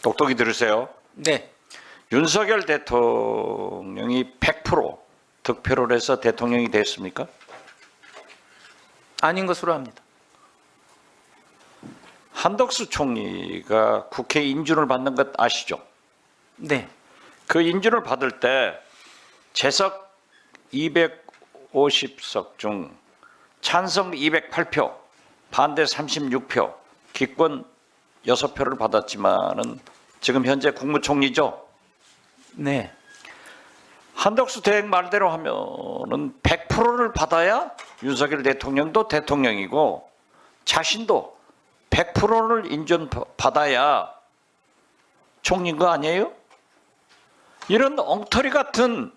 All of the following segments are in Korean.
똑똑히 들으세요. 네. 윤석열 대통령이 100% 득표를 해서 대통령이 됐습니까? 아닌 것으로 합니다. 한덕수 총리가 국회 인준을 받는 것 아시죠? 네. 그 인준을 받을 때 재석 250석 중 찬성 208표, 반대 36표, 기권 6표를 받았지만은 지금 현재 국무총리죠. 네. 한덕수 대행 말대로 하면은 100%를 받아야 윤석열 대통령도 대통령이고 자신도 100%를 인정받아야 총리인 거 아니에요? 이런 엉터리 같은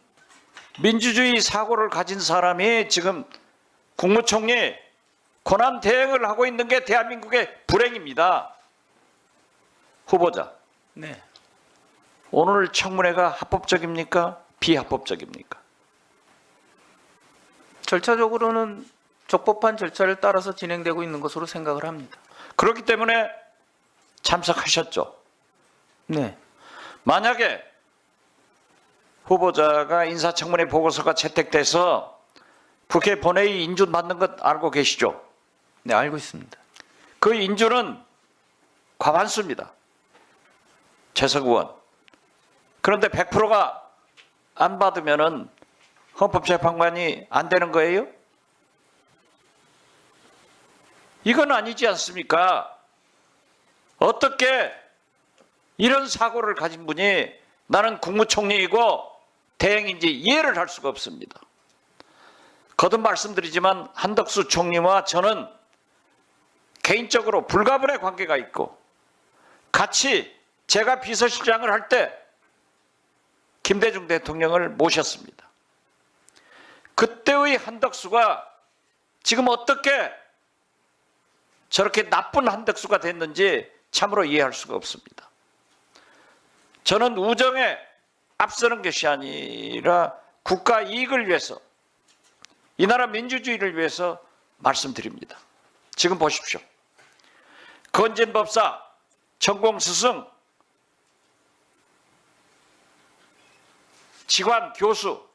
민주주의 사고를 가진 사람이 지금 국무총리 권한 대행을 하고 있는 게 대한민국의 불행입니다. 후보자, 네. 오늘 청문회가 합법적입니까? 비합법적입니까? 절차적으로는 적법한 절차를 따라서 진행되고 있는 것으로 생각을 합니다. 그렇기 때문에 참석하셨죠. 네. 만약에 후보자가 인사청문회 보고서가 채택돼서 국회 본회의 인준 받는 것 알고 계시죠? 네, 알고 있습니다. 그 인준은 과반수입니다. 재석 의원. 그런데 100%가 안 받으면은 헌법재판관이 안 되는 거예요? 이건 아니지 않습니까? 어떻게 이런 사고를 가진 분이 나는 국무총리이고 대행인지 이해를 할 수가 없습니다. 거듭 말씀드리지만 한덕수 총리와 저는 개인적으로 불가분의 관계가 있고 같이 제가 비서실장을 할 때 김대중 대통령을 모셨습니다. 그때의 한덕수가 지금 어떻게 저렇게 나쁜 한덕수가 됐는지 참으로 이해할 수가 없습니다. 저는 우정에 앞서는 것이 아니라 국가 이익을 위해서 이 나라 민주주의를 위해서 말씀드립니다. 지금 보십시오. 건진법사, 전공스승, 직관 교수,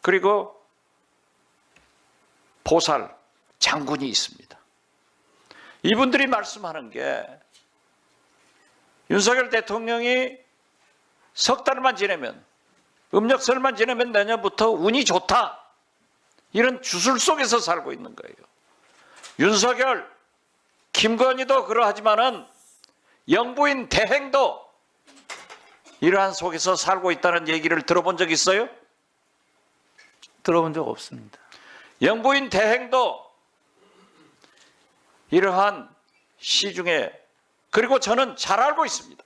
그리고 보살, 장군이 있습니다. 이분들이 말씀하는 게 윤석열 대통령이 석 달만 지내면, 음력설만 지내면 내년부터 운이 좋다. 이런 주술 속에서 살고 있는 거예요. 윤석열, 김건희도 그러하지만은 영부인 대행도 이러한 속에서 살고 있다는 얘기를 들어본 적 있어요? 들어본 적 없습니다. 영부인 대행도 이러한 시중에, 그리고 저는 잘 알고 있습니다.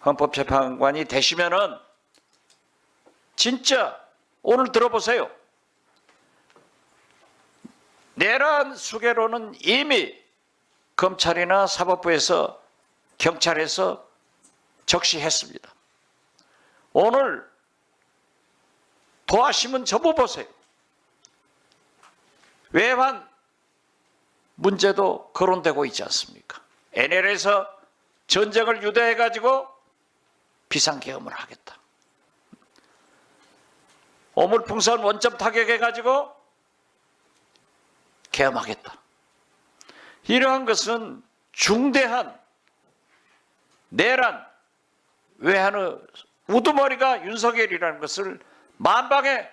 헌법재판관이 되시면은 진짜 오늘 들어보세요. 내란 수개로는 이미 검찰이나 사법부에서 경찰에서 적시했습니다. 오늘 도하신문 접어 보세요. 외환 문제도 거론되고 있지 않습니까? NL에서 전쟁을 유도해가지고 비상계엄을 하겠다. 오물풍선 원점 타격해가지고 계엄하겠다. 이러한 것은 중대한 내란, 외환의 우두머리가 윤석열이라는 것을 만방에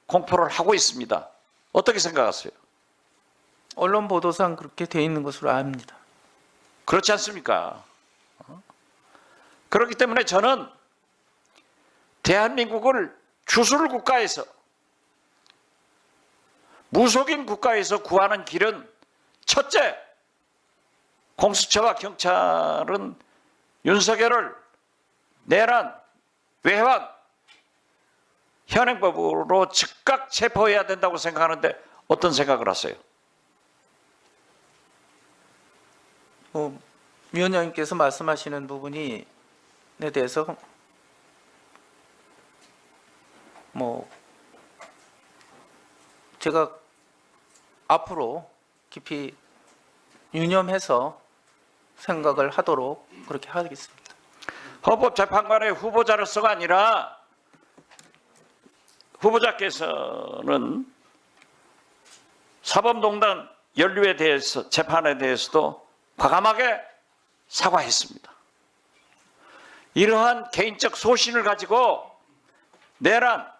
공포를 하고 있습니다. 어떻게 생각하세요? 언론 보도상 그렇게 돼 있는 것으로 압니다. 그렇지 않습니까? 그렇기 때문에 저는 대한민국을 주술 국가에서, 무속인 국가에서 구하는 길은 첫째, 공수처와 경찰은 윤석열을 내란, 외환, 현행법으로 즉각 체포해야 된다고 생각하는데 어떤 생각을 하세요? 위원장님께서 말씀하시는 부분에 대해서 제가 앞으로 깊이 유념해서 생각을 하도록 그렇게 하겠습니다. 헌법재판관의 후보자로서가 아니라 후보자께서는 사법농단 연루에 대해서 재판에 대해서도 과감하게 사과했습니다. 이러한 개인적 소신을 가지고 내란,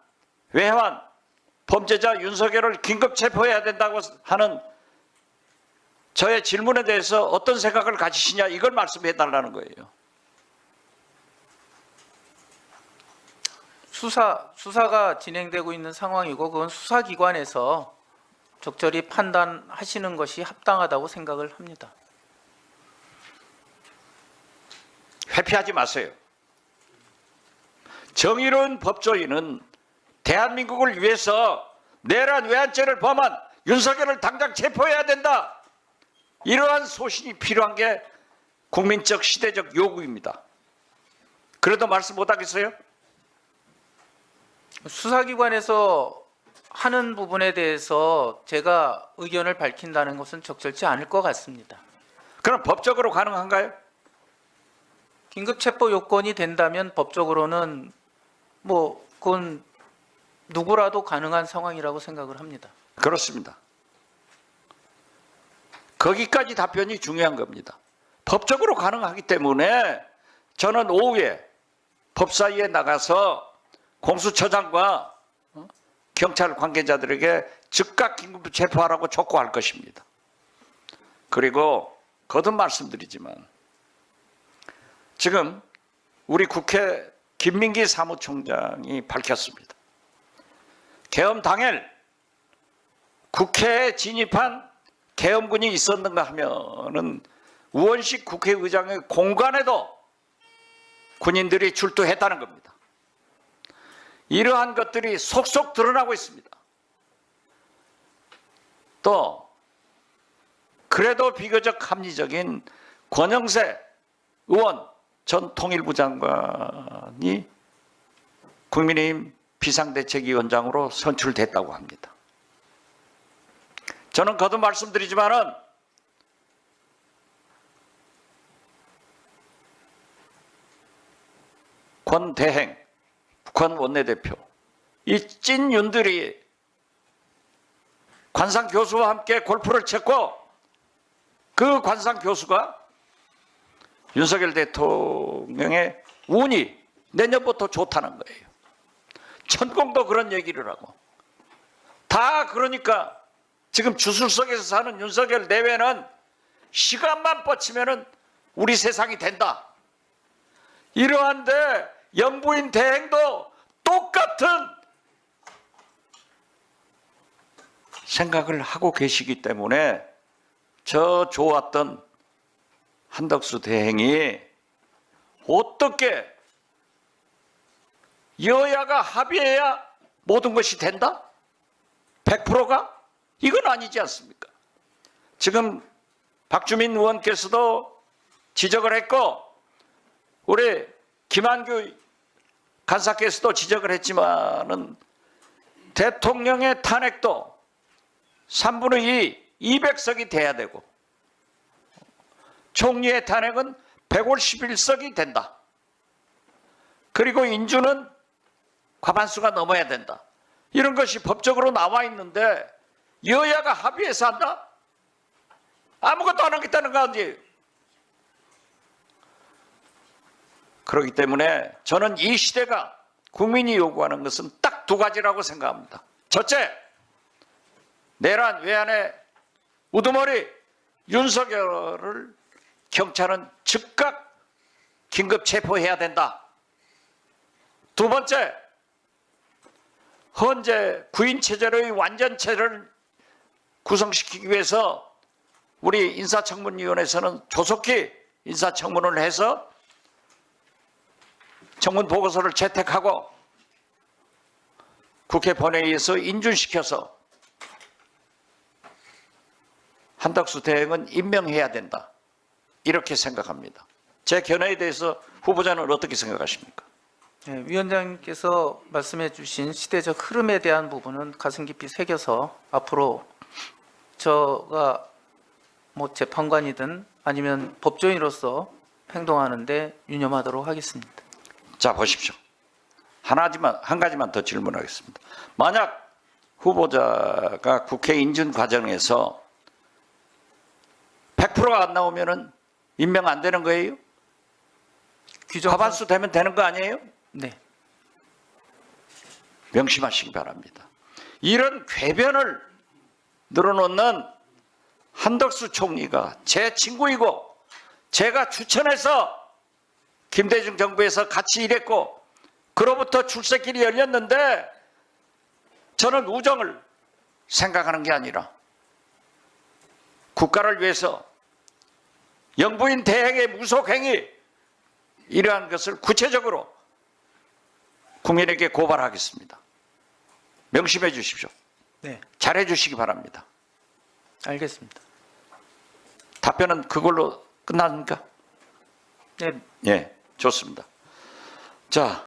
외환, 범죄자 윤석열을 긴급 체포해야 된다고 하는 저의 질문에 대해서 어떤 생각을 가지시냐 이걸 말씀해 달라는 거예요. 수사가 진행되고 있는 상황이고 그건 수사기관에서 적절히 판단하시는 것이 합당하다고 생각을 합니다. 회피하지 마세요. 정의로운 법조인은 대한민국을 위해서 내란 외환죄를 범한 윤석열을 당장 체포해야 된다. 이러한 소신이 필요한 게 국민적 시대적 요구입니다. 그래도 말씀 못하겠어요? 수사기관에서 하는 부분에 대해서 제가 의견을 밝힌다는 것은 적절치 않을 것 같습니다. 그럼 법적으로 가능한가요? 긴급체포 요건이 된다면 법적으로는 그건 누구라도 가능한 상황이라고 생각을 합니다. 그렇습니다. 거기까지 답변이 중요한 겁니다. 법적으로 가능하기 때문에 저는 오후에 법사위에 나가서 공수처장과 경찰 관계자들에게 즉각 긴급 체포하라고 촉구할 것입니다. 그리고 거듭 말씀드리지만 지금 우리 국회 김민기 사무총장이 밝혔습니다. 계엄 당일 국회에 진입한 계엄군이 있었는가 하면은 우원식 국회의장의 공간에도 군인들이 출두했다는 겁니다. 이러한 것들이 속속 드러나고 있습니다. 또 그래도 비교적 합리적인 권영세 의원 전 통일부 장관이 국민의힘 비상대책위원장으로 선출됐다고 합니다. 저는 거듭 말씀드리지만은 권대행 북한 원내대표 이 찐윤들이 관상 교수와 함께 골프를 쳤고 그 관상 교수가 윤석열 대통령의 운이 내년부터 좋다는 거예요. 천공도 그런 얘기를 하고 다 그러니까 지금 주술속에서 사는 윤석열 내외는 시간만 뻗치면은 우리 세상이 된다. 이러한데 영부인 대행도 똑같은 생각을 하고 계시기 때문에 저 좋았던 한덕수 대행이 어떻게 여야가 합의해야 모든 것이 된다? 100%가? 이건 아니지 않습니까? 지금 박주민 의원께서도 지적을 했고 우리 김한규 간사께서도 지적을 했지만은 대통령의 탄핵도 3분의 2, 200석이 돼야 되고 총리의 탄핵은 151석이 된다. 그리고 인주는 과반수가 넘어야 된다. 이런 것이 법적으로 나와 있는데 여야가 합의해서 한다? 아무것도 안 하겠다는 거 아니에요. 그렇기 때문에 저는 이 시대가 국민이 요구하는 것은 딱 두 가지라고 생각합니다. 첫째, 내란 외환의 우두머리 윤석열을 경찰은 즉각 긴급 체포해야 된다. 두 번째, 헌재 구인체제로의 완전체를 구성시키기 위해서 우리 인사청문위원회에서는 조속히 인사청문을 해서 청문 보고서를 채택하고 국회 본회의에서 인준시켜서 한덕수 대행은 임명해야 된다. 이렇게 생각합니다. 제 견해에 대해서 후보자는 어떻게 생각하십니까? 네, 위원장님께서 말씀해 주신 시대적 흐름에 대한 부분은 가슴 깊이 새겨서 앞으로 저가 재판관이든 아니면 법조인으로서 행동하는데 유념하도록 하겠습니다. 자, 보십시오. 한 가지만 더 질문하겠습니다. 만약 후보자가 국회 인준 과정에서 100%가 안 나오면은 임명 안 되는 거예요? 과반수 되면 되는 거 아니에요? 네. 명심하시기 바랍니다. 이런 궤변을 늘어놓는 한덕수 총리가 제 친구이고 제가 추천해서 김대중 정부에서 같이 일했고 그로부터 출세길이 열렸는데 저는 우정을 생각하는 게 아니라 국가를 위해서 영부인 대행의 무속행위 이러한 것을 구체적으로 국민에게 고발하겠습니다. 명심해 주십시오. 네. 잘해 주시기 바랍니다. 알겠습니다. 답변은 그걸로 끝납니까? 네. 예, 좋습니다. 자.